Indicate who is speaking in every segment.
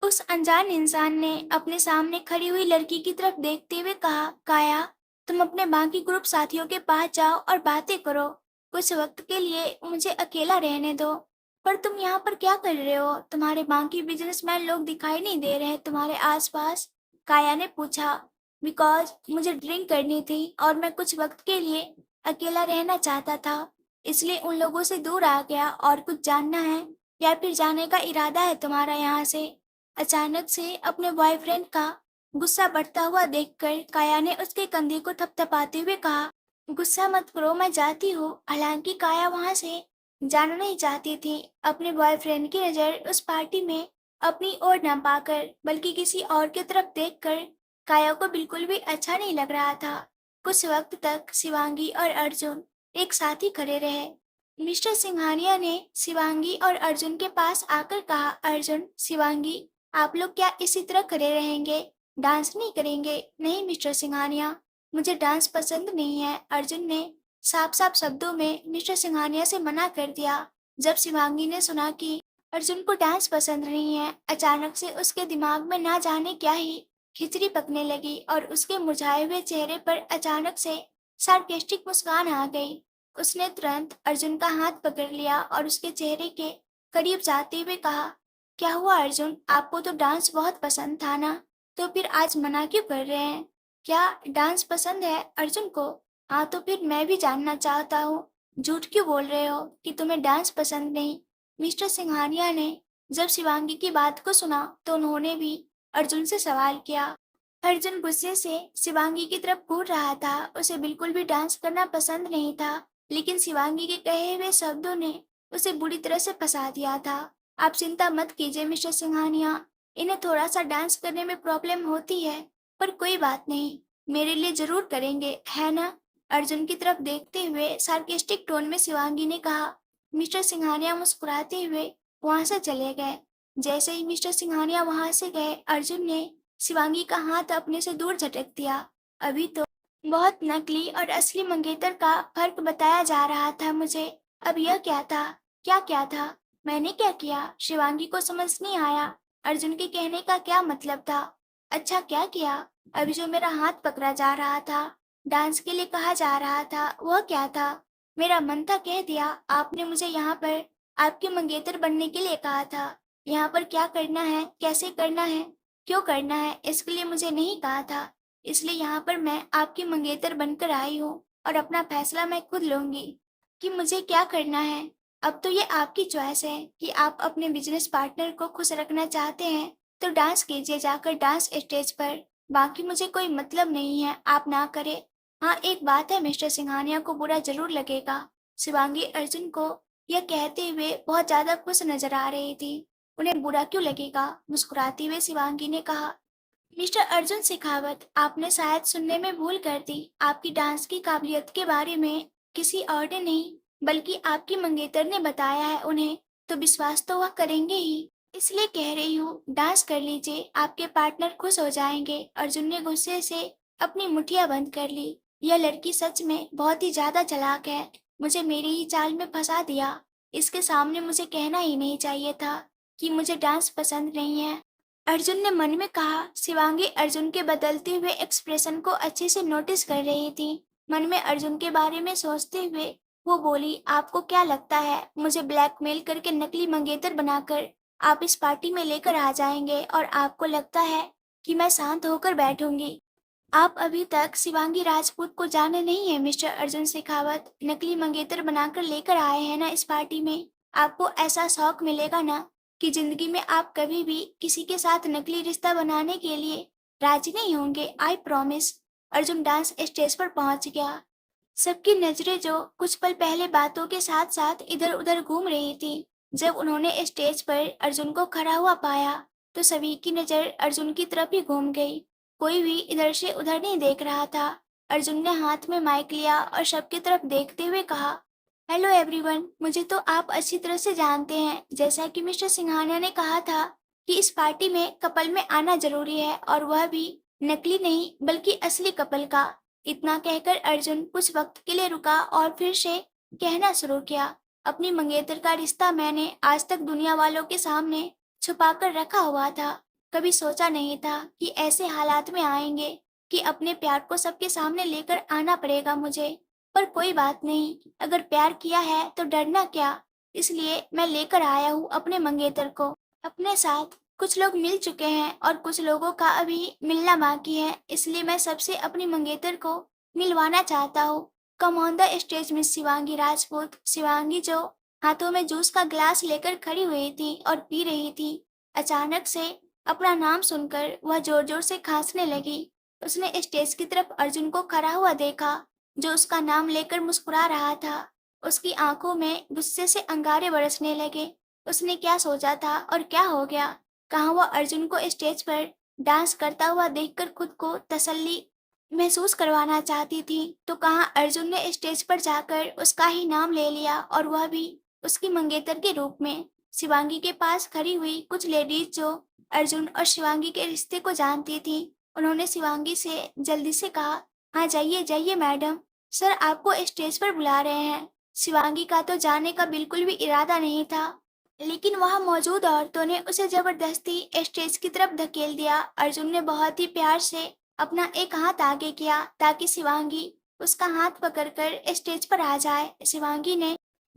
Speaker 1: उस अनजान इंसान ने अपने सामने खड़ी हुई लड़की की तरफ देखते हुए कहा, काया, तुम अपने बाकी ग्रुप साथियों के पास जाओ और बातें करो। कुछ वक्त के लिए मुझे अकेला रहने दो। पर तुम यहाँ पर क्या कर रहे हो? तुम्हारे बाकी बिजनेसमैन लोग दिखाई नहीं दे रहे तुम्हारे आसपास? काया ने पूछा। बिकॉज मुझे ड्रिंक करनी थी और मैं कुछ वक्त के लिए अकेला रहना चाहता था, इसलिए उन लोगों से दूर आ गया। और कुछ जानना है या फिर जाने का इरादा है तुम्हारा यहाँ से? अचानक से अपने बॉयफ्रेंड का गुस्सा बढ़ता हुआ देखकर काया ने उसके कंधे को थपथपाते हुए कहा, गुस्सा मत करो, मैं जाती हूँ। हालांकि काया वहां से जाना नहीं चाहती थी। अपने बॉयफ्रेंड की नजर उस पार्टी में अपनी ओर न पाकर बल्कि किसी और की तरफ देखकर काया को बिल्कुल भी अच्छा नहीं लग रहा था। कुछ वक्त तक शिवांगी और अर्जुन एक साथ ही खड़े रहे। मिस्टर सिंघानिया ने शिवांगी और अर्जुन के पास आकर कहा, अर्जुन, शिवांगी, आप लोग क्या इसी तरह खड़े रहेंगे? डांस नहीं करेंगे? नहीं मिस्टर सिंघानिया, मुझे डांस पसंद नहीं है। अर्जुन ने साफ साफ शब्दों में मिस्टर सिंघानिया से मना कर दिया। जब शिवांगी ने सुना कि अर्जुन को डांस पसंद नहीं है, अचानक से उसके दिमाग में ना जाने क्या ही खिचड़ी पकने लगी और उसके मुरझाए हुए चेहरे पर अचानक से सार्केस्टिक मुस्कान आ गई। उसने तुरंत अर्जुन का हाथ पकड़ लिया और उसके चेहरे के करीब जाते हुए कहा, क्या हुआ अर्जुन, आपको तो डांस बहुत पसंद था ना, तो फिर आज मना क्यों कर रहे हैं? क्या डांस पसंद है अर्जुन को? हाँ, तो फिर मैं भी जानना चाहता हूँ। झूठ क्यों बोल रहे हो कि तुम्हें डांस पसंद नहीं? मिस्टर सिंघानिया ने जब शिवांगी की बात को सुना तो उन्होंने भी अर्जुन से सवाल किया। अर्जुन गुस्से से शिवांगी की तरफ घूर रहा था। उसे बिल्कुल भी डांस करना पसंद नहीं था, लेकिन शिवांगी के कहे हुए शब्दों ने उसे बुरी तरह से फंसा दिया था। आप चिंता मत कीजिए मिस्टर सिंघानिया, इन्हें थोड़ा सा डांस करने में प्रॉब्लम होती है, पर कोई बात नहीं, मेरे लिए जरूर करेंगे, है ना? अर्जुन की तरफ देखते हुए सार्केस्टिक टोन में शिवांगी ने कहा। मिस्टर सिंघानिया मुस्कुराते हुए वहां से चले गए। जैसे ही मिस्टर सिंघानिया वहां से गए, अर्जुन ने शिवांगी का हाथ अपने से दूर झटक दिया। अभी तो बहुत नकली और असली मंगेतर का फर्क बताया जा रहा था मुझे। अब यह क्या था? क्या था? मैंने क्या किया? शिवांगी को समझ नहीं आया अर्जुन के कहने का क्या मतलब था। अच्छा क्या किया? अभी जो मेरा हाथ पकड़ा जा रहा था, डांस के लिए कहा जा रहा था, वह क्या था? मेरा मन था कह दिया, आपने मुझे यहाँ पर आपके मंगेतर बनने के लिए कहा था। यहाँ पर क्या करना है, कैसे करना है, क्यों करना है, इसके लिए मुझे नहीं कहा था। इसलिए यहाँ पर मैं आपकी मंगेतर बनकर आई हूँ और अपना फैसला मैं खुद लूंगी कि मुझे क्या करना है। अब तो ये आपकी चॉइस है कि आप अपने बिजनेस पार्टनर को खुश रखना चाहते हैं तो डांस कीजिए जाकर डांस स्टेज पर। बाकी मुझे कोई मतलब नहीं है, आप ना करें। हाँ, एक बात है, मिस्टर सिंघानिया को बुरा जरूर लगेगा। शिवांगी अर्जुन को यह कहते हुए बहुत ज्यादा खुश नजर आ रही थी। उन्हें बुरा क्यों लगेगा? मुस्कुराते हुए शिवांगी ने कहा, मिस्टर अर्जुन शेखावत, आपने शायद सुनने में भूल कर दी। आपकी डांस की काबिलियत के बारे में किसी और ने नहीं बल्कि आपकी मंगेतर ने बताया है उन्हें, तो विश्वास तो वह करेंगे ही। इसलिए कह रही हूँ, डांस कर लीजिए, आपके पार्टनर खुश हो जाएंगे। अर्जुन ने गुस्से से अपनी मुठ्ठियां बंद कर ली। यह लड़की सच में बहुत ही ज्यादा चालाक है, मुझे मेरी ही चाल में फंसा दिया। इसके सामने मुझे कहना ही नहीं चाहिए था कि मुझे डांस पसंद नहीं है। अर्जुन ने मन में कहा। शिवांगी अर्जुन के बदलते हुए एक्सप्रेशन को अच्छे से नोटिस कर रही थी। मन में अर्जुन के बारे में सोचते हुए वो बोली, आपको क्या लगता है मुझे ब्लैकमेल करके नकली मंगेतर बनाकर आप इस पार्टी में लेकर आ जाएंगे और आपको लगता है कि मैं शांत होकर बैठूंगी? आप अभी तक शिवांगी राजपूत को जाने नहीं है मिस्टर अर्जुन शेखावत। नकली मंगेतर बनाकर लेकर आए हैं ना इस पार्टी में। आपको ऐसा शौक मिलेगा ना कि जिंदगी में आप कभी भी किसी के साथ नकली रिश्ता बनाने के लिए राजी नहीं होंगे, I promise. Arjun dance stage पर पहुंच गया। सबकी नजरें जो कुछ पल पहले बातों के साथ साथ इधर उधर घूम रही थी, जब उन्होंने स्टेज पर अर्जुन को खड़ा हुआ पाया तो सभी की नजर अर्जुन की तरफ ही घूम गई। कोई भी इधर से उधर नहीं देख रहा था। अर्जुन ने हाथ में माइक लिया और सबकी तरफ देखते हुए कहा, हेलो एवरीवन, मुझे तो आप अच्छी तरह से जानते हैं। जैसा कि मिस्टर सिंघानिया ने कहा था कि इस पार्टी में कपल में आना जरूरी है, और वह भी नकली नहीं बल्कि असली कपल का। इतना कहकर अर्जुन कुछ वक्त के लिए रुका और फिर से कहना शुरू किया, अपनी मंगेतर का रिश्ता मैंने आज तक दुनिया वालों के सामने छुपा कर रखा हुआ था। कभी सोचा नहीं था कि ऐसे हालात में आएंगे कि अपने प्यार को सबके सामने लेकर आना पड़ेगा मुझे। पर कोई बात नहीं, अगर प्यार किया है तो डरना क्या। इसलिए मैं लेकर आया हूँ अपने मंगेतर को अपने साथ। कुछ लोग मिल चुके हैं और कुछ लोगों का अभी मिलना बाकी है, इसलिए मैं सबसे अपनी मंगेतर को मिलवाना चाहता हूँ। Come on the stage miss Shivangi Rajput. Shivangi, जो हाथों में जूस का ग्लास लेकर खड़ी हुई थी और पी रही थी, अचानक से अपना नाम सुनकर वह जोर जोर से खांसने लगी। उसने स्टेज की तरफ अर्जुन को खड़ा हुआ देखा, जो उसका नाम लेकर मुस्कुरा रहा था। उसकी आंखों में गुस्से से अंगारे बरसने लगे। उसने क्या सोचा था और क्या हो गया। कहाँ वह अर्जुन को स्टेज पर डांस करता हुआ देखकर खुद को तसल्ली महसूस करवाना चाहती थी, तो कहाँ अर्जुन ने स्टेज पर जाकर उसका ही नाम ले लिया, और वह भी उसकी मंगेतर के रूप में। शिवांगी के पास खड़ी हुई कुछ लेडीज जो अर्जुन और शिवांगी के रिश्ते को जानती थी, उन्होंने शिवांगी से जल्दी से कहा, हाँ जाइए जाइए मैडम, सर आपको स्टेज पर बुला रहे हैं। शिवांगी का तो जाने का बिल्कुल भी इरादा नहीं था, लेकिन वहां मौजूद औरतों ने उसे जबरदस्ती स्टेज की तरफ धकेल दिया। अर्जुन ने बहुत ही प्यार से अपना एक हाथ आगे किया ताकि शिवांगी उसका हाथ पकड़कर स्टेज पर आ जाए। शिवांगी ने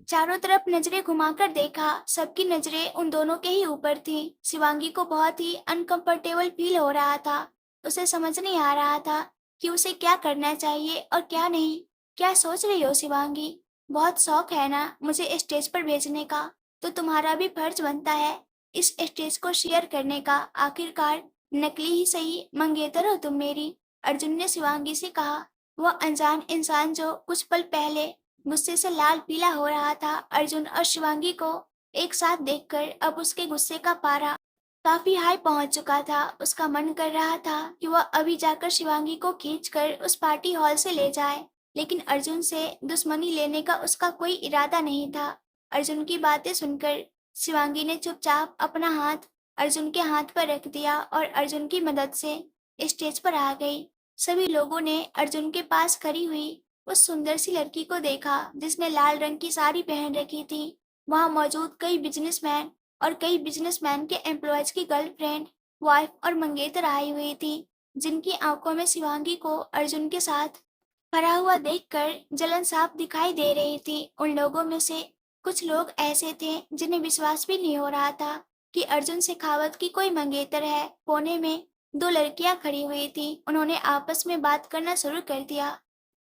Speaker 1: चारों तरफ नजरें घुमाकर देखा, सबकी नजरें उन दोनों के ही ऊपर थी। शिवांगी को बहुत ही अनकंफर्टेबल फील हो रहा था। उसे समझ नहीं आ रहा था कि उसे क्या करना चाहिए और क्या नहीं। क्या सोच रही हो शिवांगी? बहुत शौक है ना मुझे स्टेज पर भेजने का, तो तुम्हारा भी फर्ज बनता है इस स्टेज को शेयर करने का। आखिरकार नकली ही सही, मंगेतर हो तुम मेरी। अर्जुन ने शिवांगी से कहा। वह अनजान इंसान जो कुछ पल पहले गुस्से से लाल पीला हो रहा था, अर्जुन और शिवांगी को एक साथ देखकर अब उसके गुस्से का पारा काफी हाई पहुंच चुका था। उसका मन कर रहा था कि वह अभी जाकर शिवांगी को खींचकर उस पार्टी हॉल से ले जाए, लेकिन अर्जुन से दुश्मनी लेने का उसका कोई इरादा नहीं था। अर्जुन की बातें सुनकर शिवांगी ने चुपचाप अपना हाथ अर्जुन के हाथ पर रख दिया और अर्जुन की मदद से स्टेज पर आ गई। सभी लोगों ने अर्जुन के पास खड़ी हुई उस सुंदर सी लड़की को देखा जिसने लाल रंग की साड़ी पहन रखी थी। वहां मौजूद कई बिजनेसमैन और कई बिजनेसमैन के एम्प्लॉयज की गर्लफ्रेंड, वाइफ और मंगेतर आई हुई थी, जिनकी आंखों में शिवांगी को अर्जुन के साथ भरा हुआ देखकर जलन साफ दिखाई दे रही थी। उन लोगों में से कुछ लोग ऐसे थे जिन्हें विश्वास भी नहीं हो रहा था कि अर्जुन शेखावत की कोई मंगेतर है। कोने में दो लड़कियां खड़ी हुई थी, उन्होंने आपस में बात करना शुरू कर दिया।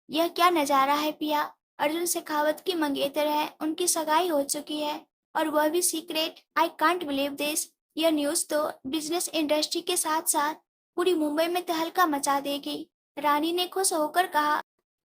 Speaker 1: यह क्या नजारा है पिया, अर्जुन शेखावत की मंगेतर है, उनकी सगाई हो चुकी है और वह भी secret. I can't believe this. यह न्यूज तो बिजनेस इंडस्ट्री के साथ साथ पूरी मुंबई में तहलका मचा देगी, रानी ने खुश होकर कहा।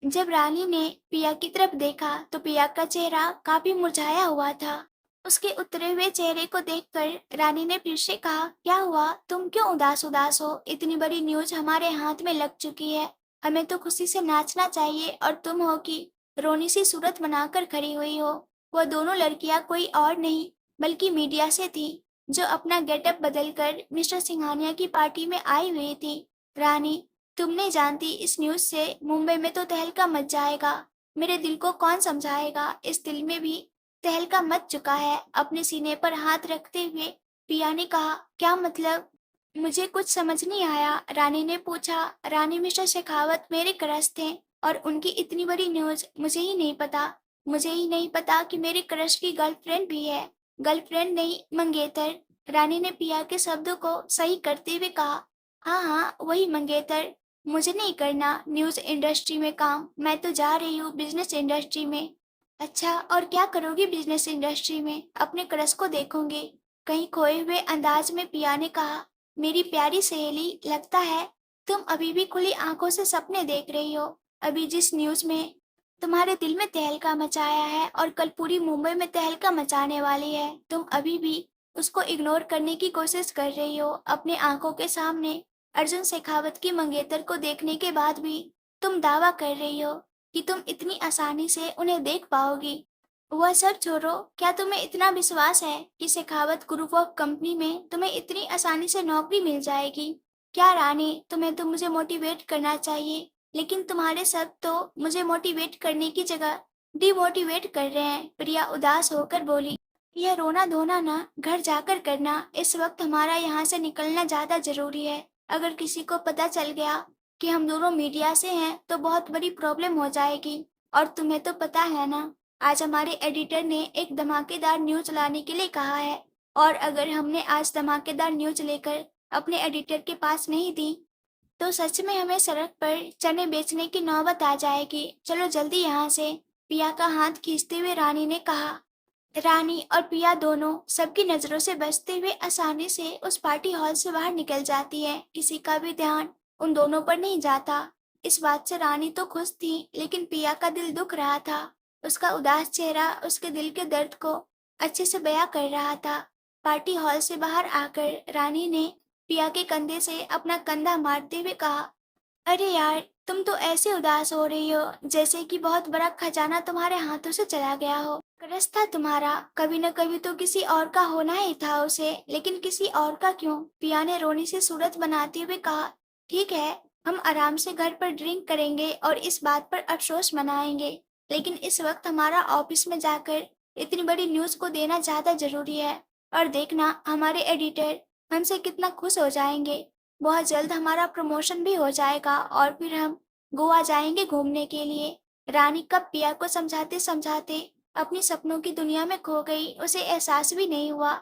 Speaker 1: जब रानी ने पिया की तरफ देखा तो पिया का चेहरा काफी मुरझाया हुआ था। उसके उतरे हुए चेहरे को देखकर रानी ने फिर से कहा, क्या हुआ, तुम क्यों उदास उदास हो? इतनी बड़ी न्यूज हमारे हाथ में लग चुकी है, हमें तो खुशी से नाचना चाहिए, और तुम हो कि रोनी सी सूरत बनाकर खड़ी हुई हो। वह दोनों लड़कियां कोई और नहीं बल्कि मीडिया से थी, जो अपना गेटअप बदलकर मिस्टर सिंघानिया की पार्टी में आई हुई थी। रानी, तुम नहीं जानती, इस न्यूज से मुंबई में तो तहलका मच जाएगा। मेरे दिल को कौन समझाएगा, इस दिल में भी तहलका मच चुका है। अपने सीने पर हाथ रखते हुए पिया ने कहा, क्या मतलब? मुझे कुछ समझ नहीं आया, रानी ने पूछा। रानी, मिस्टर शेखावत मेरे क्रश थे और उनकी इतनी बड़ी न्यूज मुझे ही नहीं पता। मुझे ही नहीं पता कि मेरे क्रश की गर्लफ्रेंड भी है। गर्लफ्रेंड नहीं, मंगेतर। रानी ने पिया के शब्दों को सही करते हुए कहा। हाँ हाँ, वही मंगेतर। मुझे नहीं करना न्यूज इंडस्ट्री में काम, मैं तो जा रही हूँ बिजनेस इंडस्ट्री में। अच्छा, और क्या करोगी बिजनेस इंडस्ट्री में? अपने क्रश को देखूंगी, कहीं खोए हुए अंदाज में पिया ने कहा। मेरी प्यारी सहेली, लगता है तुम अभी भी खुली आंखों से सपने देख रही हो। अभी जिस न्यूज में तुम्हारे दिल में तहलका मचाया है और कल पूरी मुंबई में तहलका मचाने वाली है, तुम अभी भी उसको इग्नोर करने की कोशिश कर रही हो। अपने आंखों के सामने अर्जुन शेखावत की मंगेतर को देखने के बाद भी तुम दावा कर रही हो कि तुम इतनी आसानी से उन्हें देख पाओगी। वह सब छोड़ो, क्या तुम्हें इतना विश्वास है कि शेखावत ग्रुप ऑफ कंपनी में तुम्हें इतनी आसानी से नौकरी मिल जाएगी? क्या रानी, तुम्हें तो मुझे मोटिवेट करना चाहिए, लेकिन तुम्हारे शब्द तो मुझे मोटिवेट करने की जगह डिमोटिवेट कर रहे हैं। प्रिया उदास होकर बोली। यह रोना धोना ना घर जाकर करना, इस वक्त हमारा यहाँ से निकलना ज्यादा जरूरी है। अगर किसी को पता चल गया कि हम दोनों मीडिया से हैं तो बहुत बड़ी प्रॉब्लम हो जाएगी। और तुम्हें तो पता है ना, आज हमारे एडिटर ने एक धमाकेदार न्यूज लाने के लिए कहा है। और अगर हमने आज धमाकेदार न्यूज लेकर अपने एडिटर के पास नहीं दी तो सच में हमें सड़क पर चने बेचने की नौबत आ जाएगी। चलो जल्दी यहाँ से। पिया का हाथ खींचते हुए रानी ने कहा। रानी और पिया दोनों सबकी नजरों से बचते हुए आसानी से उस पार्टी हॉल से बाहर निकल जाती है। किसी का भी ध्यान उन दोनों पर नहीं जाता। इस बात से रानी तो खुश थी, लेकिन पिया का दिल दुख रहा था। उसका उदास चेहरा उसके दिल के दर्द को अच्छे से बयां कर रहा था। पार्टी हॉल से बाहर आकर रानी ने पिया के कंधे से अपना कंधा मारते हुए कहा, अरे यार, तुम तो ऐसे उदास हो रही हो जैसे कि बहुत बड़ा खजाना तुम्हारे हाथों से चला गया हो। कर्ज था तुम्हारा, कभी न कभी तो किसी और का होना ही था उसे, लेकिन किसी और का क्यों? पिया ने रोनी से सूरत बनाते हुए कहा, ठीक है, हम आराम से घर पर ड्रिंक करेंगे और इस बात पर अफसोस मनाएंगे, लेकिन इस वक्त हमारा ऑफिस में जाकर इतनी बड़ी न्यूज को देना ज्यादा जरूरी है। और देखना हमारे एडिटर हमसे कितना खुश हो जाएंगे। बहुत जल्द हमारा प्रमोशन भी हो जाएगा और फिर हम गोवा जाएंगे घूमने के लिए। रानी कब पिया को समझाते समझाते अपनी सपनों की दुनिया में खो गई, उसे एहसास भी नहीं हुआ।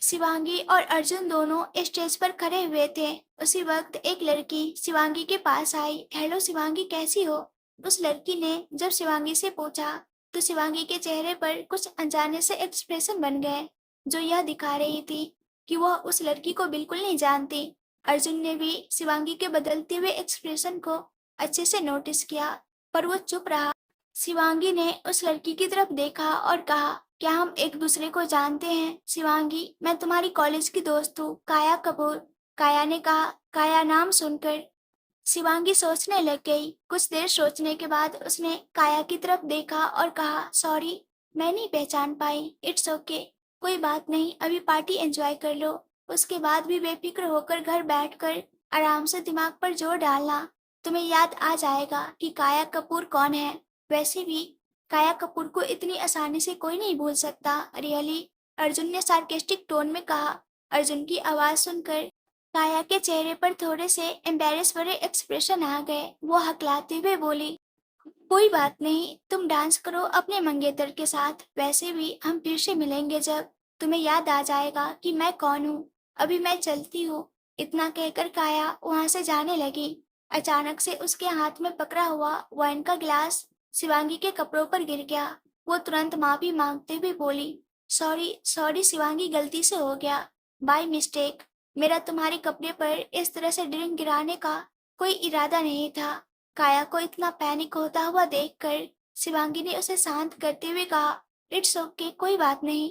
Speaker 1: शिवांगी और अर्जुन दोनों स्टेज पर खड़े हुए थे। उसी वक्त एक लड़की शिवांगी के पास आई। हेलो शिवांगी, कैसी हो? उस लड़की ने जब शिवांगी से पूछा तो शिवांगी के चेहरे पर कुछ अनजाने से एक्सप्रेशन बन गए, जो यह दिखा रही थी कि वह उस लड़की को बिल्कुल नहीं जानती। अर्जुन ने भी शिवांगी के बदलते हुए एक्सप्रेशन को अच्छे से नोटिस किया, पर वो चुप रहा। शिवांगी ने उस लड़की की तरफ देखा और कहा, क्या हम एक दूसरे को जानते हैं? शिवांगी, मैं तुम्हारी कॉलेज की दोस्त हूँ, काया कपूर। काया ने कहा। काया नाम सुनकर शिवांगी सोचने लग गई। कुछ देर सोचने के बाद उसने काया की तरफ देखा और कहा, सॉरी, मैं नहीं पहचान पाई। इट्स ओके, कोई बात नहीं, अभी पार्टी एंजॉय कर लो। उसके बाद भी बेफिक्र होकर घर बैठकर आराम से दिमाग पर जोर डालना। तुम्हें याद आ जाएगा कि काया कपूर कौन है। वैसे भी काया कपूर को इतनी आसानी से कोई नहीं भूल सकता, रियली, अर्जुन ने सार्केस्टिक टोन में कहा। अर्जुन की आवाज सुनकर काया के चेहरे पर थोड़े से एम्बेरस भरे एक्सप्रेशन आ गए। वो हकलाते हुए बोली, कोई बात नहीं, तुम डांस करो अपने मंगेतर के साथ। वैसे भी हम फिर से मिलेंगे जब तुम्हें याद आ जाएगा कि मैं कौन हूँ। अभी मैं चलती हूँ। इतना कहकर काया वहां से जाने लगी। अचानक से उसके हाथ में पकड़ा हुआ वाइन का गिलास शिवांगी के कपड़ों पर गिर गया। वो तुरंत माफी मांगते हुए बोली, सॉरी सॉरी शिवांगी, गलती से हो गया, बाय मिस्टेक। मेरा तुम्हारे कपड़े पर इस तरह से ड्रिंक गिराने का कोई इरादा नहीं था। काया को इतना पैनिक होता हुआ देखकर शिवांगी ने उसे शांत करते हुए कहा, इट्स ओके, कोई बात नहीं।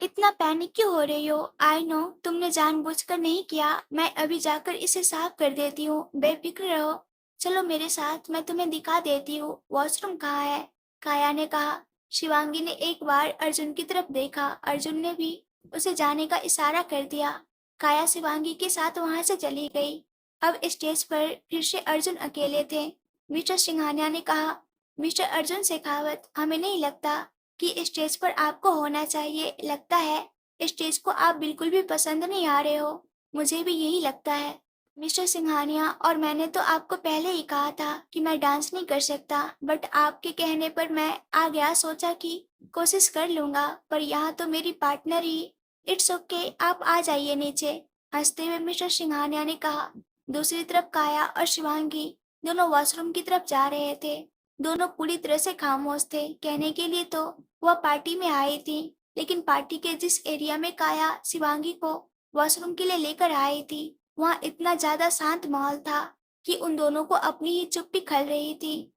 Speaker 1: इतना पैनिक क्यों हो रही हो? आई नो तुमने जानबूझकर नहीं किया। मैं अभी जाकर इसे साफ कर देती हूँ, बेफिक्र रहो। चलो मेरे साथ, मैं तुम्हें दिखा देती हूँ वॉशरूम कहाँ है। काया ने कहा। शिवांगी ने एक बार अर्जुन की तरफ देखा। अर्जुन ने भी उसे जाने का इशारा कर दिया। काया शिवांगी के साथ वहां से चली गई। अब स्टेज पर फिर से अर्जुन अकेले थे। मिस्टर सिंघानिया ने कहा, मिस्टर अर्जुन शेखावत, हमें नहीं लगता कि स्टेज पर आपको होना चाहिए। लगता है स्टेज को आप बिल्कुल भी पसंद नहीं आ रहे हो। मुझे भी यही लगता है मिस्टर सिंघानिया, और मैंने तो आपको पहले ही कहा था कि मैं डांस नहीं कर सकता, बट आपके कहने पर मैं आ गया। सोचा कि कोशिश कर लूंगा, पर यहाँ तो मेरी पार्टनर ही। इट्स ओके, आप आ जाइए नीचे, हंसते हुए मिस्टर सिंघानिया ने कहा। दूसरी तरफ काया और शिवांगी दोनों वॉशरूम की तरफ जा रहे थे। दोनों पूरी तरह से खामोश थे। कहने के लिए तो वह पार्टी में आई थी, लेकिन पार्टी के जिस एरिया में काया शिवांगी को वॉशरूम के लिए लेकर आई थी, वहाँ इतना ज्यादा शांत माहौल था कि उन दोनों को अपनी ही चुप्पी खल रही थी।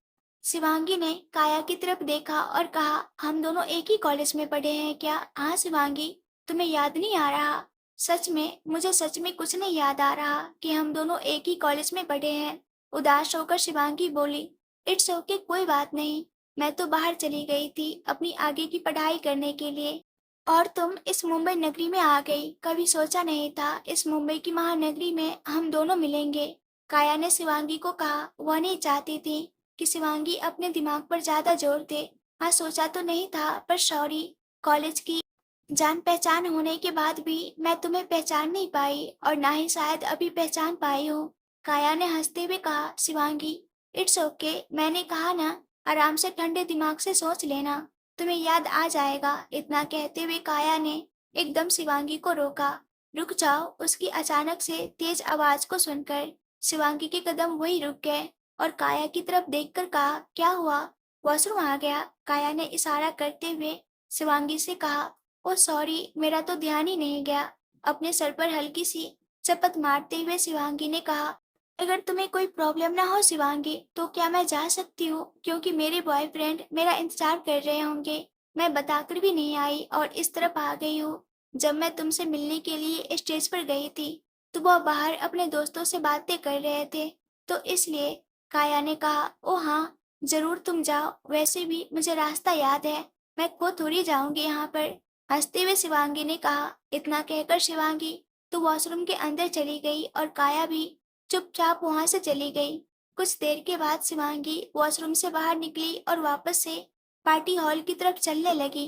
Speaker 1: शिवांगी ने काया की तरफ देखा और कहा, हम दोनों एक ही कॉलेज में पढ़े हैं क्या? हाँ शिवांगी, तुम्हें याद नहीं आ रहा? सच में, मुझे सच में कुछ नहीं याद आ रहा कि हम दोनों एक ही कॉलेज में पढ़े हैं। उदास होकर शिवांगी बोली, इट्स ओके, कोई बात नहीं। मैं तो बाहर चली गई थी अपनी आगे की पढ़ाई करने के लिए, और तुम इस मुंबई नगरी में आ गई। कभी सोचा नहीं था इस मुंबई की महानगरी में हम दोनों मिलेंगे। काया ने शिवांगी को कहा। वह नहीं चाहती थी कि शिवांगी अपने दिमाग पर ज्यादा जोर दे। हाँ, सोचा तो नहीं था, पर सॉरी। कॉलेज की जान पहचान होने के बाद भी मैं तुम्हें पहचान नहीं पाई और ना ही शायद अभी पहचान पाई हूँ। काया ने हंसते हुए कहा, शिवांगी, इट्स ओके, मैंने कहा ना, आराम से ठंडे दिमाग से सोच लेना, तुम्हें याद आ जाएगा। इतना कहते हुए काया ने एकदम शिवांगी को रोका। रुक जाओ, उसकी अचानक से तेज आवाज को सुनकर शिवांगी के कदम वही रुक गए और काया की तरफ देखकर कहा, क्या हुआ? वॉशरूम आ गया? काया ने इशारा करते हुए शिवांगी से कहा। ओह सॉरी, मेरा तो ध्यान ही नहीं गया। अपने सर पर हल्की सी चपत मारते हुए शिवांगी ने कहा, अगर तुम्हें कोई प्रॉब्लम ना हो शिवांगी, तो क्या मैं जा सकती हूँ? क्योंकि मेरे बॉयफ्रेंड मेरा इंतजार कर रहे होंगे। मैं बताकर भी नहीं आई और इस तरफ आ गई हूँ। जब मैं तुमसे मिलने के लिए स्टेज पर गई थी, तो वह बाहर अपने दोस्तों से बातें कर रहे थे, तो इसलिए। काया ने कहा, ओ हाँ, जरूर तुम जाओ, वैसे भी मुझे रास्ता याद है, मैं खो थोड़ी जाऊंगी यहाँ पर। हंसते हुए शिवांगी ने कहा। इतना कहकर शिवांगी तो वॉशरूम के अंदर चली गई और काया भी चुपचाप वहां से चली गई। कुछ देर के बाद शिवांगी वॉशरूम से बाहर निकली और वापस से पार्टी हॉल की तरफ चलने लगी।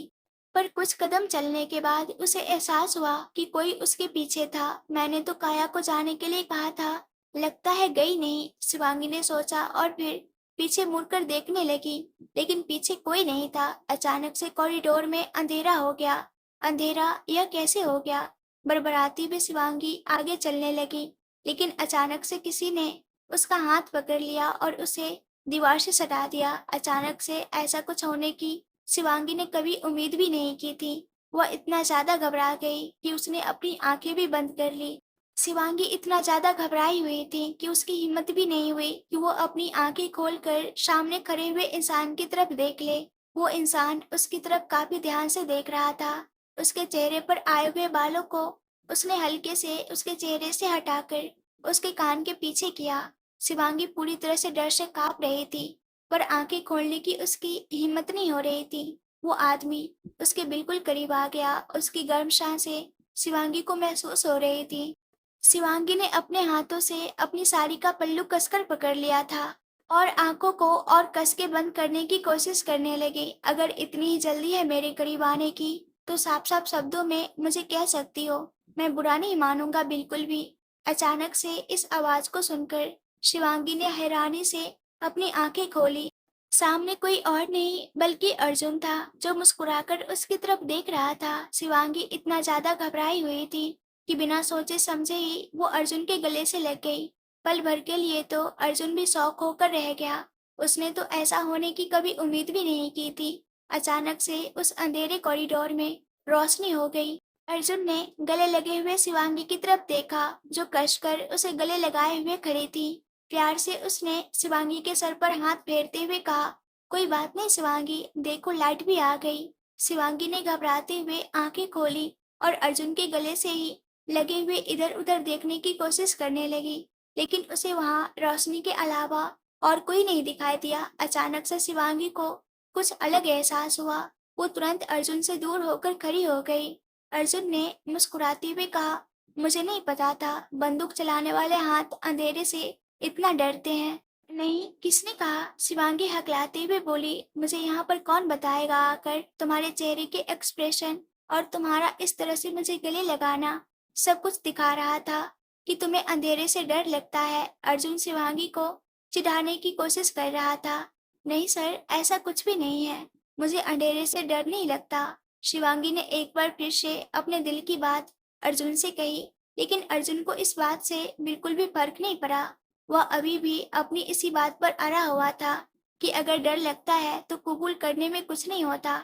Speaker 1: पर कुछ कदम चलने के बाद उसे एहसास हुआ कि कोई उसके पीछे था। मैंने तो काया को जाने के लिए कहा था, लगता है गई नहीं, शिवांगी ने सोचा और फिर पीछे मुड़कर देखने लगी, लेकिन पीछे कोई नहीं था। अचानक से कॉरिडोर में अंधेरा हो गया। अंधेरा? यह कैसे हो गया? बड़बड़ाती हुई शिवांगी आगे चलने लगी, लेकिन अचानक से किसी ने उसका हाथ पकड़ लिया और उसे दीवार से सटा दिया। अचानक से ऐसा कुछ होने की शिवांगी ने कभी उम्मीद भी नहीं की थी। वह इतना ज्यादा घबरा गई कि उसने अपनी आंखें भी बंद कर ली। शिवांगी इतना ज्यादा घबराई हुई थी कि उसकी हिम्मत भी नहीं हुई कि वो अपनी आंखें खोलकर सामने खड़े हुए इंसान की तरफ देख ले। वो इंसान उसकी तरफ काफी ध्यान से देख रहा था। उसके चेहरे पर आए हुए बालों को उसने हल्के से उसके चेहरे से हटाकर उसके कान के पीछे किया। शिवांगी पूरी तरह से डर से कांप रही थी, पर आंखें खोलने की उसकी हिम्मत नहीं हो रही थी। वो आदमी उसके बिल्कुल करीब आ गया। उसकी गर्म सांसें शिवांगी को महसूस हो रही थी। शिवांगी ने अपने हाथों से अपनी साड़ी का पल्लू कसकर पकड़ लिया था और आंखों को और कस के बंद करने की कोशिश करने लगी। अगर इतनी ही जल्दी है मेरे करीब आने की, तो साफ साफ शब्दों में मुझे कह सकती हो, मैं बुरा नहीं मानूंगा बिल्कुल भी। अचानक से इस आवाज को सुनकर शिवांगी ने हैरानी से अपनी आंखें खोली। सामने कोई और नहीं बल्कि अर्जुन था, जो मुस्कुराकर उसकी तरफ देख रहा था। शिवांगी इतना ज्यादा घबराई हुई थी कि बिना सोचे समझे ही वो अर्जुन के गले से लग गई। पल भर के लिए तो अर्जुन भी शौक होकर रह गया। उसने तो ऐसा होने की कभी उम्मीद भी नहीं की थी। अचानक से उस अंधेरे कॉरिडोर में रोशनी हो गई। अर्जुन ने गले लगे हुए शिवांगी की तरफ देखा, जो कसकर उसे गले लगाए हुए खड़ी थी। प्यार से उसने शिवांगी के सर पर हाथ फेरते हुए कहा, कोई बात नहीं शिवांगी, देखो लाइट भी आ गई। शिवांगी ने घबराते हुए आंखें खोली और अर्जुन के गले से ही लगे हुए इधर उधर देखने की कोशिश करने लगी, लेकिन उसे वहां रोशनी के अलावा और कोई नहीं दिखाई दिया। अचानक से शिवांगी को कुछ अलग एहसास हुआ। वो तुरंत अर्जुन से दूर होकर खड़ी हो गई। अर्जुन ने मुस्कुराते हुए कहा, मुझे नहीं पता था बंदूक चलाने वाले हाथ अंधेरे से इतना डरते हैं। नहीं, किसने कहा? शिवांगी हकलाते हुए बोली, मुझे यहाँ पर कौन बताएगा आकर? तुम्हारे चेहरे के एक्सप्रेशन और तुम्हारा इस तरह से मुझे गले लगाना सब कुछ दिखा रहा था कि तुम्हें अंधेरे से डर लगता है। अर्जुन शिवांगी को चिढ़ाने की कोशिश कर रहा था। नहीं सर, ऐसा कुछ भी नहीं है, मुझे अंधेरे से डर नहीं लगता। शिवांगी ने एक बार फिर से अपने दिल की बात अर्जुन से कही, लेकिन अर्जुन को इस बात से बिल्कुल भी फर्क नहीं पड़ा। वह अभी भी अपनी इसी बात पर अड़ा हुआ था कि अगर डर लगता है तो कबूल करने में कुछ नहीं होता।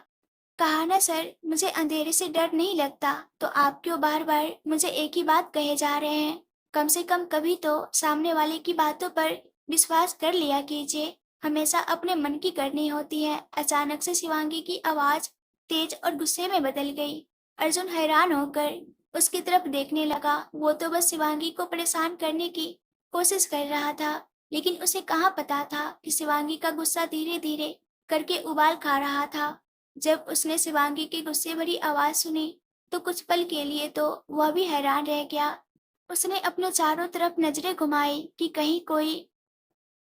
Speaker 1: कहा ना सर, मुझे अंधेरे से डर नहीं लगता, तो आप क्यों बार बार मुझे एक ही बात कहे जा रहे हैं? कम से कम कभी तो सामने वाले की बातों पर विश्वास कर लिया कीजिए, हमेशा अपने मन की करनी होती है। अचानक से शिवांगी की आवाज तेज और गुस्से में बदल गई। अर्जुन हैरान होकर उसकी तरफ देखने लगा। वो तो बस शिवांगी को परेशान करने की कोशिश कर रहा था, लेकिन उसे कहाँ पता था कि शिवांगी का गुस्सा धीरे धीरे करके उबाल खा रहा था। जब उसने शिवांगी की गुस्से भरी आवाज सुनी, तो कुछ पल के लिए तो वह भी हैरान रह गया। उसने अपने चारों तरफ नजरें घुमाई कि कहीं कोई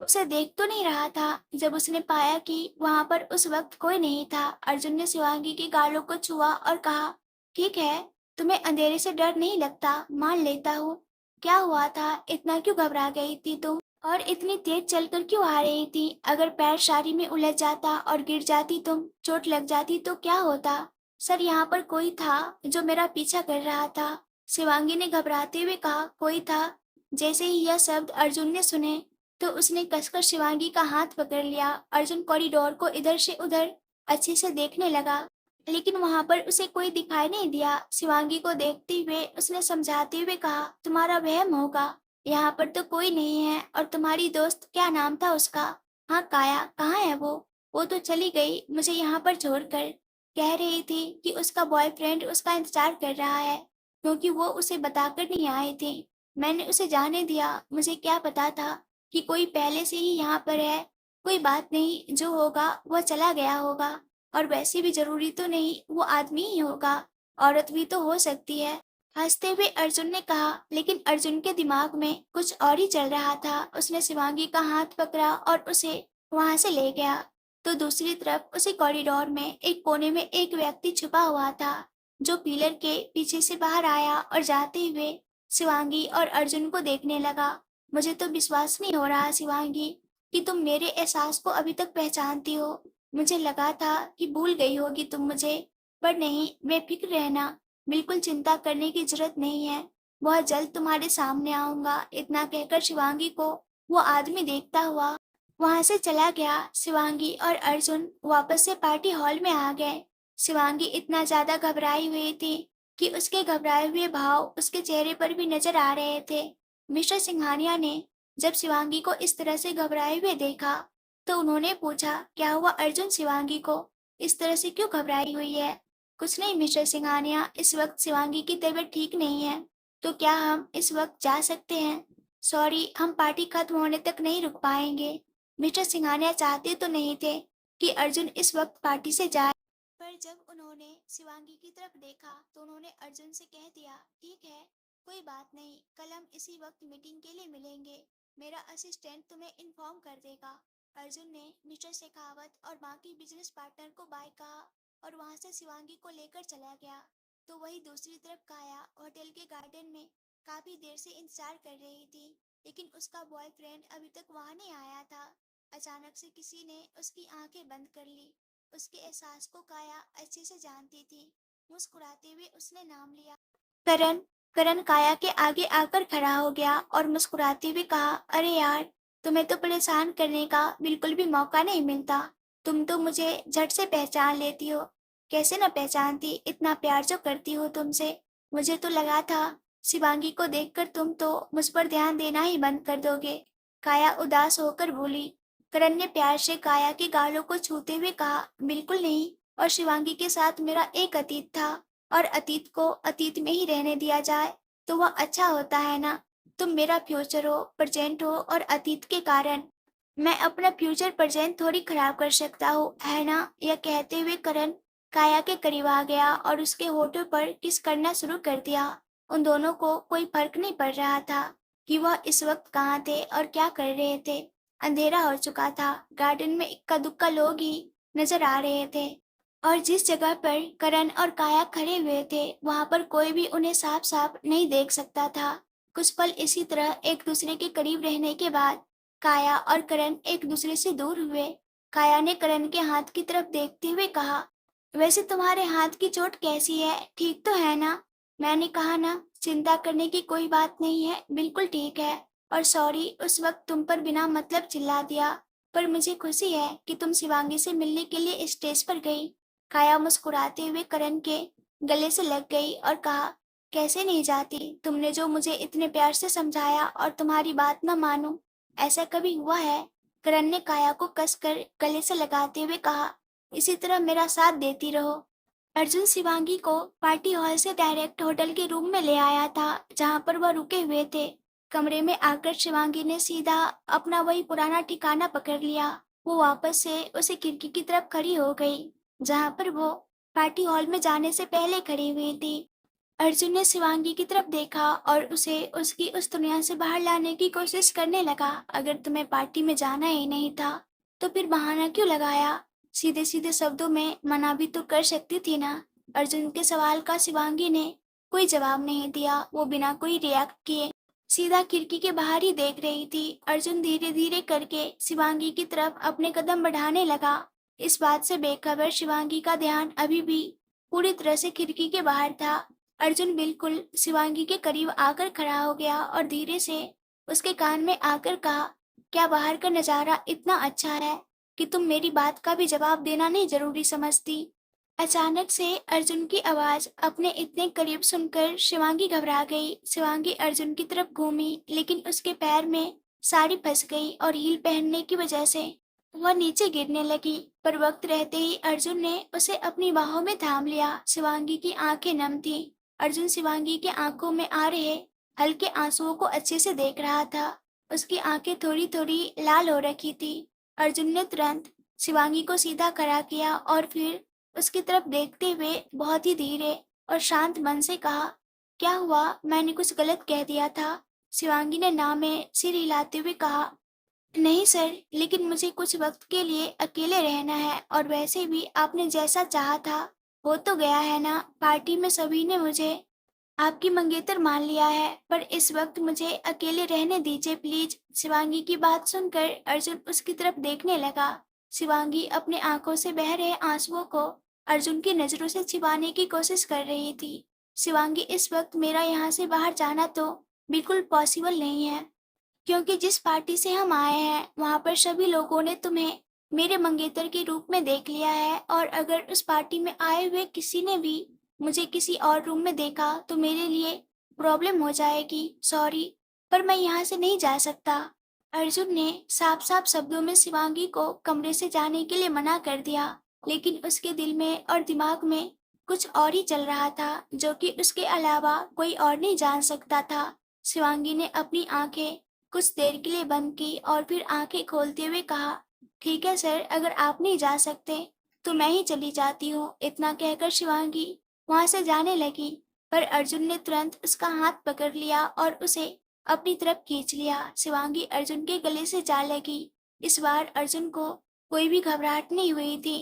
Speaker 1: उसे देख तो नहीं रहा था। जब उसने पाया कि वहां पर उस वक्त कोई नहीं था, अर्जुन ने शिवांगी के गालों को छुआ और कहा, ठीक है, तुम्हें अंधेरे से डर नहीं लगता, मान लेता हूँ। क्या हुआ था, इतना क्यों घबरा गई थी तुम? और इतनी तेज चलकर क्यों आ रही थी? अगर पैर शारी में उलझ जाता और गिर जाती तुम, चोट लग जाती तो क्या होता? सर, यहाँ पर कोई था जो मेरा पीछा कर रहा था, शिवांगी ने घबराते हुए कहा। कोई था? जैसे ही यह शब्द अर्जुन ने सुने तो उसने कसकर शिवांगी का हाथ पकड़ लिया। अर्जुन कॉरिडोर को इधर से उधर अच्छे से देखने लगा, लेकिन वहां पर उसे कोई दिखाई नहीं दिया। शिवांगी को देखते हुए उसने समझाते हुए कहा, तुम्हारा वहम होगा, यहाँ पर तो कोई नहीं है। और तुम्हारी दोस्त, क्या नाम था उसका? हाँ, काया, कहाँ है वो? वो तो चली गई मुझे यहाँ पर छोड़कर। कह रही थी कि उसका बॉयफ्रेंड उसका इंतजार कर रहा है, क्योंकि वो उसे बताकर नहीं आए थे। मैंने उसे जाने दिया, मुझे क्या पता था कि कोई पहले से ही यहाँ पर है। कोई बात नहीं, जो होगा वह चला गया होगा। और वैसे भी जरूरी तो नहीं वो आदमी ही होगा, औरत भी तो हो सकती है। हंसते हुए अर्जुन ने कहा। लेकिन अर्जुन के दिमाग में कुछ और ही चल रहा था। उसने शिवांगी का हाथ पकड़ा और उसे वहां से ले गया। तो दूसरी तरफ उसी कॉरिडोर में एक कोने में एक व्यक्ति छुपा हुआ था, जो पिलर के पीछे से बाहर आया और जाते हुए शिवांगी और अर्जुन को देखने लगा। मुझे तो विश्वास नहीं हो रहा शिवांगी, कि तुम मेरे एहसास को अभी तक पहचानती हो। मुझे लगा था कि भूल गई होगी तुम मुझे, पर नहीं, बेफिक्र रहना, बिल्कुल चिंता करने की जरूरत नहीं है। बहुत जल्द तुम्हारे सामने आऊंगा। इतना कहकर शिवांगी को वो आदमी देखता हुआ वहां से चला गया। शिवांगी और अर्जुन वापस से पार्टी हॉल में आ गए। शिवांगी इतना ज्यादा घबराई हुई थी कि उसके घबराए हुए भाव उसके चेहरे पर भी नजर आ रहे थे। मिस्टर सिंघानिया ने जब शिवांगी को इस तरह से घबराए हुए देखा तो उन्होंने पूछा, क्या हुआ अर्जुन? शिवांगी को इस तरह से क्यों घबराई हुई है? कुछ नहीं मिस्टर सिंघानिया, इस वक्त शिवांगी की तबीयत ठीक नहीं है। तो क्या हम इस वक्त जा सकते हैं? सॉरी, हम पार्टी खत्म होने तक नहीं रुक पाएंगे। मिस्टर सिंघानिया चाहते तो नहीं थे कि अर्जुन इस वक्त पार्टी से जाए, पर जब उन्होंने शिवांगी की तरफ देखा तो उन्होंने अर्जुन से कह दिया, ठीक है, कोई बात नहीं, कल हम इसी वक्त मीटिंग के लिए मिलेंगे। मेरा असिस्टेंट तुम्हें इन्फॉर्म कर देगा। अर्जुन ने मिस्टर शेखावत और बाकी बिजनेस पार्टनर को बाय कहा और वहां से शिवांगी को लेकर चला गया। तो वही दूसरी तरफ काया होटल के गार्डन में काफी देर से इंतजार कर रही थी, लेकिन उसका बॉयफ्रेंड अभी तक वहां नहीं आया था। अचानक से किसी ने उसकी आंखें बंद कर ली। उसके एहसास को काया अच्छे से जानती थी। मुस्कुराते हुए उसने नाम लिया, करण। करण काया के आगे आकर खड़ा हो गया और मुस्कुराते हुए कहा, अरे यार, तुम्हें तो परेशान करने का बिल्कुल भी मौका नहीं मिलता। तुम तो मुझे झट से पहचान लेती हो। कैसे न पहचानती, इतना प्यार जो करती हो तुमसे। मुझे तो लगा था शिवांगी को देखकर तुम तो मुझ पर ध्यान देना ही बंद कर दोगे। काया उदास होकर बोली। करण ने प्यार से काया के गालों को छूते हुए कहा, बिल्कुल नहीं, और शिवांगी के साथ मेरा एक अतीत था, और अतीत को अतीत में ही रहने दिया जाए तो वह अच्छा होता है ना। तुम मेरा फ्यूचर हो, प्रेजेंट हो, और अतीत के कारण मैं अपना फ्यूचर प्रेजेंट थोड़ी खराब कर सकता हूँ, है ना? यह कहते हुए करण काया के करीब आ गया और उसके होठों पर किस करना शुरू कर दिया। उन दोनों को कोई फर्क नहीं पड़ रहा था कि वह इस वक्त कहाँ थे और क्या कर रहे थे। अंधेरा हो चुका था, गार्डन में इक्का दुक्का लोग ही नजर आ रहे थे, और जिस जगह पर करण और काया खड़े हुए थे वहां पर कोई भी उन्हें साफ साफ नहीं देख सकता था। कुछ पल इसी तरह एक दूसरे के करीब रहने के बाद काया और करण एक दूसरे से दूर हुए। काया ने करण के हाथ की तरफ देखते हुए कहा, वैसे तुम्हारे हाथ की चोट कैसी है, ठीक तो है ना? मैंने कहा ना, चिंता करने की कोई बात नहीं है, बिल्कुल ठीक है। और सॉरी, उस वक्त तुम पर बिना मतलब चिल्ला दिया, पर मुझे खुशी है कि तुम शिवांगी से मिलने के लिए स्टेज पर गई। काया मुस्कुराते हुए करण के गले से लग गई और कहा, कैसे नहीं जाती? तुमने जो मुझे इतने प्यार से समझाया और तुम्हारी बात न मानूं, ऐसा कभी हुआ है? करण ने काया को कसकर गले से लगाते हुए कहा, इसी तरह मेरा साथ देती रहो। अर्जुन शिवांगी को पार्टी हॉल से डायरेक्ट होटल के रूम में ले आया था जहां पर वह रुके हुए थे। कमरे में आकर शिवांगी ने सीधा अपना वही पुराना ठिकाना पकड़ लिया। वो वापस से उसी खिड़की की तरफ खड़ी हो गई जहां पर वो पार्टी हॉल में जाने से पहले खड़ी हुई थी। अर्जुन ने शिवांगी की तरफ देखा और उसे उसकी उस दुनिया से बाहर लाने की कोशिश करने लगा। अगर तुम्हें पार्टी में जाना ही नहीं था तो फिर बहाना क्यों लगाया? सीधे सीधे शब्दों में मना भी तो कर सकती थी ना। अर्जुन के सवाल का शिवांगी ने कोई जवाब नहीं दिया। वो बिना कोई रिएक्ट किए सीधा खिड़की के बाहर ही देख रही थी। अर्जुन धीरे धीरे करके शिवांगी की तरफ अपने कदम बढ़ाने लगा। इस बात से बेखबर शिवांगी का ध्यान अभी भी पूरी तरह से खिड़की के बाहर था। अर्जुन बिल्कुल शिवांगी के करीब आकर खड़ा हो गया और धीरे से उसके कान में आकर कहा, क्या बाहर का नजारा इतना अच्छा है कि तुम मेरी बात का भी जवाब देना नहीं जरूरी समझती? अचानक से अर्जुन की आवाज अपने इतने करीब सुनकर शिवांगी घबरा गई। शिवांगी अर्जुन की तरफ घूमी, लेकिन उसके पैर में साड़ी फंस गई और हील पहनने की वजह से वह नीचे गिरने लगी। पर वक्त रहते ही अर्जुन ने उसे अपनी बाहों में थाम लिया। शिवांगी की आंखें नम थीं। अर्जुन शिवांगी के आंखों में आ रहे हल्के आंसुओं को अच्छे से देख रहा था। उसकी आंखें थोड़ी थोड़ी लाल हो रखी थी। अर्जुन ने तुरंत शिवांगी को सीधा खड़ा किया और फिर उसकी तरफ देखते हुए बहुत ही धीरे और शांत मन से कहा, क्या हुआ? मैंने कुछ गलत कह दिया था? शिवांगी ने ना में सिर हिलाते हुए कहा, नहीं सर, लेकिन मुझे कुछ वक्त के लिए अकेले रहना है और वैसे भी आपने जैसा चाहा था हो तो गया है ना। पार्टी में सभी ने मुझे आपकी मंगेतर मान लिया है, पर इस वक्त मुझे अकेले रहने दीजिए प्लीज। शिवांगी की बात सुनकर अर्जुन उसकी तरफ देखने लगा। शिवांगी अपने आंखों से बह रहे आंसुओं को अर्जुन की नजरों से छिपाने की कोशिश कर रही थी। शिवांगी, इस वक्त मेरा यहाँ से बाहर जाना तो बिल्कुल पॉसिबल नहीं है, क्योंकि जिस पार्टी से हम आए हैं वहां पर सभी लोगों ने तुम्हें मेरे मंगेतर के रूप में देख लिया है, और अगर उस पार्टी में आए हुए किसी ने भी मुझे किसी और रूम में देखा तो मेरे लिए प्रॉब्लम हो जाएगी। सॉरी, पर मैं यहाँ से नहीं जा सकता। अर्जुन ने साफ साफ शब्दों में शिवांगी को कमरे से जाने के लिए मना कर दिया, लेकिन उसके दिल में और दिमाग में कुछ और ही चल रहा था, जो कि उसके अलावा कोई और नहीं जान सकता था। शिवांगी ने अपनी आंखें कुछ देर के लिए बंद की और फिर आंखें खोलते हुए कहा, ठीक है सर, अगर आप नहीं जा सकते तो मैं ही चली जाती हूँ। इतना कहकर शिवांगी वहां से जाने लगी, पर अर्जुन ने तुरंत उसका हाथ पकड़ लिया और उसे अपनी तरफ खींच लिया। शिवांगी अर्जुन के गले से जा लगी। इस बार अर्जुन को कोई भी घबराहट नहीं हुई थी।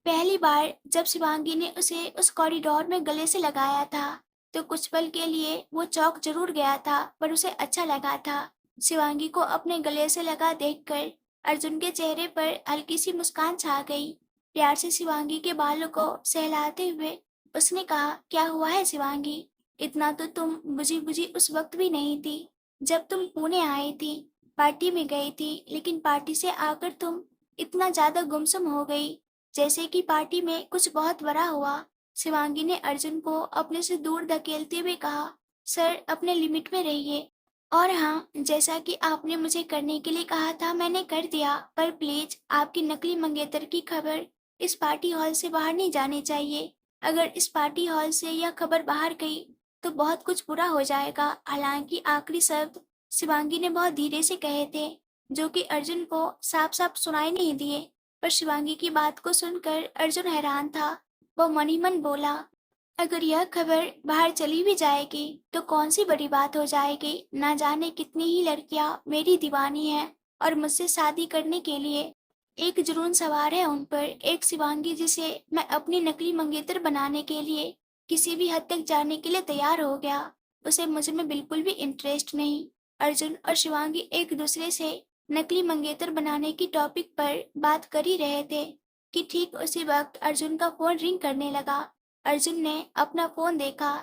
Speaker 1: पहली बार जब शिवांगी ने उसे उस कॉरिडोर में गले से लगाया था तो कुछ पल के लिए वो चौंक जरूर गया था, पर उसे अच्छा लगा था। शिवांगी को अपने गले से लगा देखकर अर्जुन के चेहरे पर हल्की सी मुस्कान छा गई। प्यार से शिवांगी के बालों को सहलाते हुए उसने कहा, क्या हुआ है शिवांगी? इतना तो तुम बुझी बुझी उस वक्त भी नहीं थी जब तुम पुणे आई थी, पार्टी में गई थी, लेकिन पार्टी से आकर तुम इतना ज्यादा गुमसुम हो गई, जैसे कि पार्टी में कुछ बहुत बड़ा हुआ। शिवांगी ने अर्जुन को अपने से दूर धकेलते हुए कहा, सर, अपने लिमिट में रहिए। और हाँ, जैसा कि आपने मुझे करने के लिए कहा था मैंने कर दिया, पर प्लीज आपकी नकली मंगेतर की खबर इस पार्टी हॉल से बाहर नहीं जानी चाहिए। अगर इस पार्टी हॉल से यह खबर बाहर गई तो बहुत कुछ बुरा हो जाएगा। हालांकि आखिरी शब्द शिवांगी ने बहुत धीरे से कहे थे, जो कि अर्जुन को साफ साफ सुनाई नहीं दिए, पर शिवांगी की बात को सुनकर अर्जुन हैरान था। वह मन ही मन बोला, अगर यह खबर बाहर चली भी जाएगी तो कौन सी बड़ी बात हो जाएगी। ना जाने कितनी ही लड़कियां मेरी दीवानी हैं और मुझसे शादी करने के लिए एक जुनून सवार है उन पर। एक शिवांगी जिसे मैं अपनी नकली मंगेतर बनाने के लिए किसी भी हद तक जाने के लिए तैयार हो गया, उसे मुझ में बिल्कुल भी इंटरेस्ट नहीं। अर्जुन और शिवांगी एक दूसरे से नकली मंगेतर बनाने की टॉपिक पर बात कर ही रहे थे कि ठीक उसी वक्त अर्जुन का फोन रिंग करने लगा। अर्जुन ने अपना फोन देखा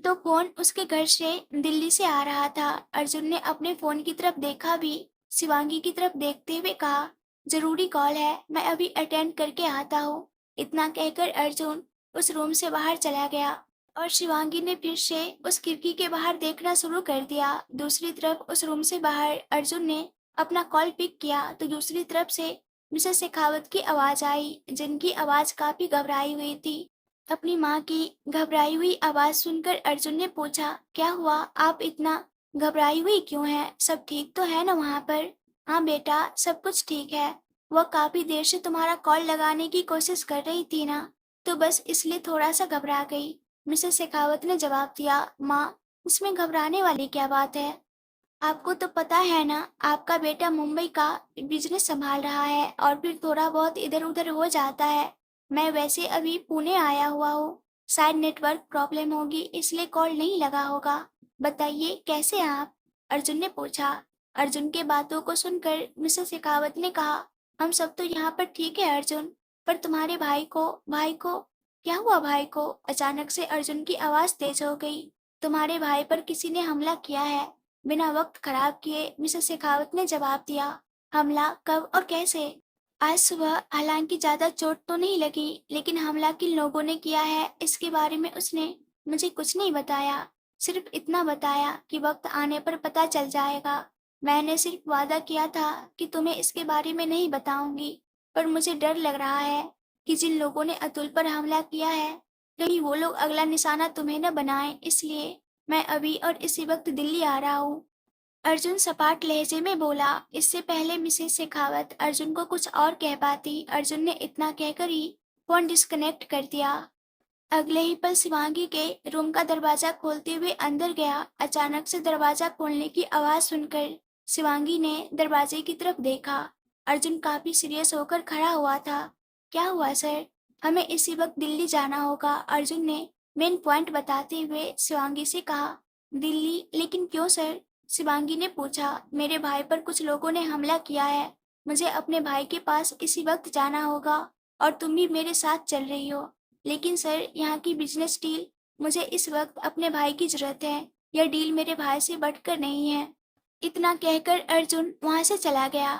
Speaker 1: तो फोन उसके घर से दिल्ली से आ रहा था। अर्जुन ने अपने फोन की तरफ देखा भी। शिवांगी की तरफ देखते हुए कहा, जरूरी कॉल है, मैं अभी अटेंड करके आता हूँ। इतना कहकर अर्जुन उस रूम से बाहर चला गया और शिवांगी ने फिर से उस खिड़की के बाहर देखना शुरू कर दिया। दूसरी तरफ उस रूम से बाहर अर्जुन ने अपना कॉल पिक किया तो दूसरी तरफ से मिसेस शेखावत की आवाज आई, जिनकी आवाज काफी घबराई हुई थी। अपनी माँ की घबराई हुई आवाज सुनकर अर्जुन ने पूछा, क्या हुआ? आप इतना घबराई हुई क्यों हैं? सब ठीक तो है ना वहाँ पर? हाँ बेटा, सब कुछ ठीक है। वह काफी देर से तुम्हारा कॉल लगाने की कोशिश कर रही थी ना, तो बस इसलिए थोड़ा सा घबरा गई, मिसेस शेखावत ने जवाब दिया। माँ, इसमें घबराने वाली क्या बात है? आपको तो पता है ना, आपका बेटा मुंबई का बिजनेस संभाल रहा है और फिर थोड़ा बहुत इधर उधर हो जाता है। मैं वैसे अभी पुणे आया हुआ हूँ। शायद नेटवर्क प्रॉब्लम होगी इसलिए कॉल नहीं लगा होगा। बताइए कैसे हैं आप? अर्जुन ने पूछा। अर्जुन के बातों को सुनकर मिसेस शेखावत ने कहा, हम सब तो यहाँ पर ठीक है अर्जुन, पर तुम्हारे भाई को क्या हुआ? भाई को? अचानक से अर्जुन की आवाज तेज हो गई। तुम्हारे भाई पर किसी ने हमला किया है। बिना वक्त खराब किए मिसेस शेखावत ने जवाब दिया। हमला? कब और कैसे? आज सुबह। हालांकि ज्यादा चोट तो नहीं लगी, लेकिन हमला किन लोगों ने किया है इसके बारे में उसने मुझे कुछ नहीं बताया। सिर्फ इतना बताया कि वक्त आने पर पता चल जाएगा। मैंने सिर्फ वादा किया था कि तुम्हें इसके बारे में नहीं बताऊंगी, पर मुझे डर लग रहा है कि जिन लोगों ने अतुल पर हमला किया है, कहीं वो लोग अगला निशाना तुम्हें न बनाएं, इसलिए मैं अभी और इसी वक्त दिल्ली आ रहा हूँ। अर्जुन सपाट लहजे में बोला। इससे पहले मिसेस शेखावत अर्जुन को कुछ और कह पाती, अर्जुन ने इतना कहकर ही फोन डिस्कनेक्ट कर दिया। अगले ही पल शिवांगी के रूम का दरवाजा खोलते हुए अंदर गया। अचानक से दरवाजा खोलने की आवाज सुनकर शिवांगी ने दरवाजे की तरफ देखा। अर्जुन काफी सीरियस होकर खड़ा हुआ था। क्या हुआ सर? हमें इसी वक्त दिल्ली जाना होगा, अर्जुन ने मेन पॉइंट बताते हुए शिवांगी से कहा। दिल्ली? लेकिन क्यों सर? शिवांगी ने पूछा। मेरे भाई पर कुछ लोगों ने हमला किया है। मुझे अपने भाई के पास इसी वक्त जाना होगा और तुम भी मेरे साथ चल रही हो। लेकिन सर, यहाँ की बिजनेस डील, मुझे इस वक्त अपने भाई की जरूरत है। यह डील मेरे भाई से बढ़कर नहीं है। इतना कहकर अर्जुन वहां से चला गया।